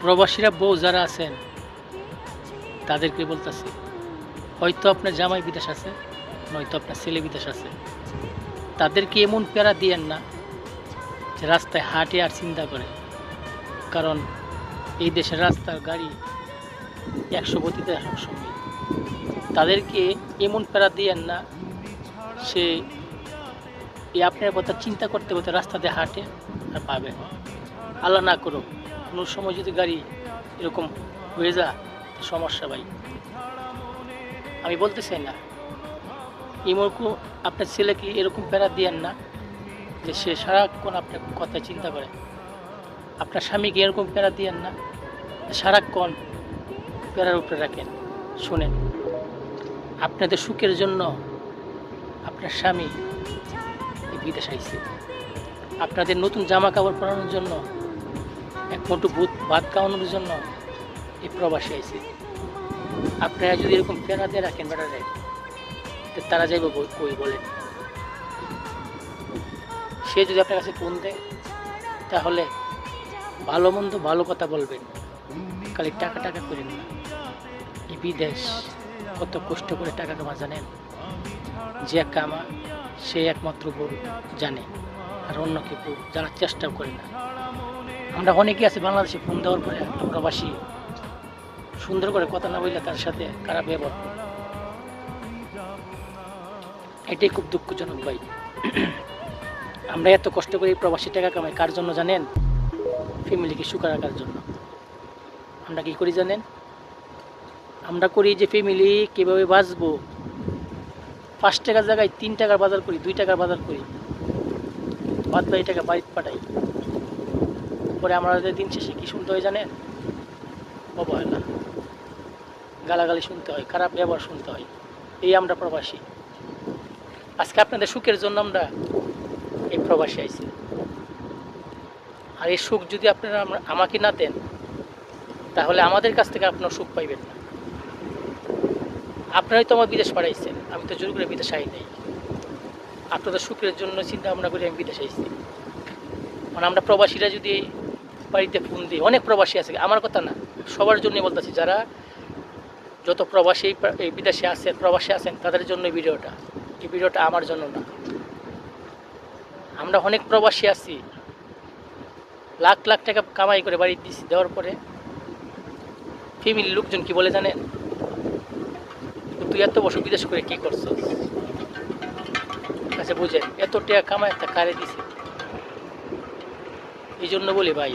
প্রবাসীরা বউ যারা আছেন তাদেরকে বলতেছি, হয়তো আপনার জামাই বিদেশ আছে, নয়তো আপনার ছেলে বিদেশ আছে। তাদেরকে এমন প্যারা দিয়েন না যে রাস্তায় হাঁটে আর চিন্তা করে। কারণ এই দেশের রাস্তার গাড়ি 100 গতিতে সবসময়। তাদেরকে এমন প্যারা দিয়েন না সে আপনার কথা চিন্তা করতে করতে রাস্তাতে হাঁটে আর পাবে। আল্লাহ না করুক কোনো সময় যদি গাড়ি এরকম হয়ে যায় সমস্যা ভাই। আমি বলতে চাই না এরকম আপনার ছেলেকে এরকম প্যারা দিয়েন না যে সে সারাক্ষণ আপনার কথা চিন্তা করে। আপনার স্বামীকে এরকম প্যারা দিয়েন না সারাক্ষণ প্যারার উপরে রাখেন। শোনেন, আপনাদের সুখের জন্য আপনার স্বামী বিদেশ আইছে, আপনাদের নতুন জামা কাপড় পরানোর জন্য, এক মুঠো ভাত খাওয়ানোর জন্য এই প্রবাসী আইছে। আপনারা যদি এরকম প্যারা দিয়ে রাখেন বেড়ারে, তারা যাইব কই বলেন? সে যদি আপনার কাছে ফোন দেয় তাহলে ভালো মন্দ ভালো কথা বলবেন, খালি টাকা টাকা করেন না। এই বিদেশ কত কষ্ট করে টাকা কামা জানেন? যে কামা সে একমাত্র জানে, আর অন্য কেউ জানার চেষ্টাও করে না। আমরা অনেকে আছে বাংলাদেশে ফোন দেওয়ার পরে প্রবাসী সুন্দর করে কথা না বললে তার সাথে খারাপ ব্যবহার। এটাই খুব দুঃখজনক ভাই। আমরা এত কষ্ট করে প্রবাসী টাকা কামাই কার জন্য জানেন? ফ্যামিলিকে সুখে রাখার জন্য। আমরা কি করি জানেন? আমরা করি যে ফ্যামিলি কীভাবে বাঁচবো, 5 টাকার জায়গায় 3 টাকার বাজার করি, 2 টাকার বাজার করি, বাদ বাকি টাকা বাড়িতে পাঠাই। পরে আমাদের দিন শেষে কী শুনতে হয় জানেন? অবহেলা, গালাগালি শুনতে হয়, খারাপ ব্যবহার শুনতে হয়। এই আমরা প্রবাসী। আজকে আপনাদের সুখের জন্য আমরা এই প্রবাসী আইছি। আর এই সুখ যদি আপনারা আমাকে না দেন তাহলে আমাদের কাছ থেকে আপনারা সুখ পাইবেন না। আপনারাই তো আমার বিদেশ পাঠাইছেন, আমি তো জোর করে বিদেশ আই নাই। আপনাদের সুখের জন্য চিন্তা ভাবনা করে আমি বিদেশ আইছি। মানে আমরা প্রবাসীরা যদি বাড়িতে ফোন দিই, অনেক প্রবাসী আছে, আমার কথা না, সবার জন্যই বলতেছি, যারা যত প্রবাসী এই বিদেশে আছেন, প্রবাসী আছেন, তাদের জন্য এই ভিডিওটা আমার জন্য না। আমরা অনেক প্রবাসী আছি, লাখ লাখ টাকা কামাই করে বাড়ি দিচ্ছি, দেওয়ার পরে ফ্যামিলির লোকজন কি বলে জানেন? তুই এত বছর বিদেশ করে কী করছো? আচ্ছা বুঝেন, এত টাকা কামাই একটা কারে দিছে। এই জন্য বলি ভাই,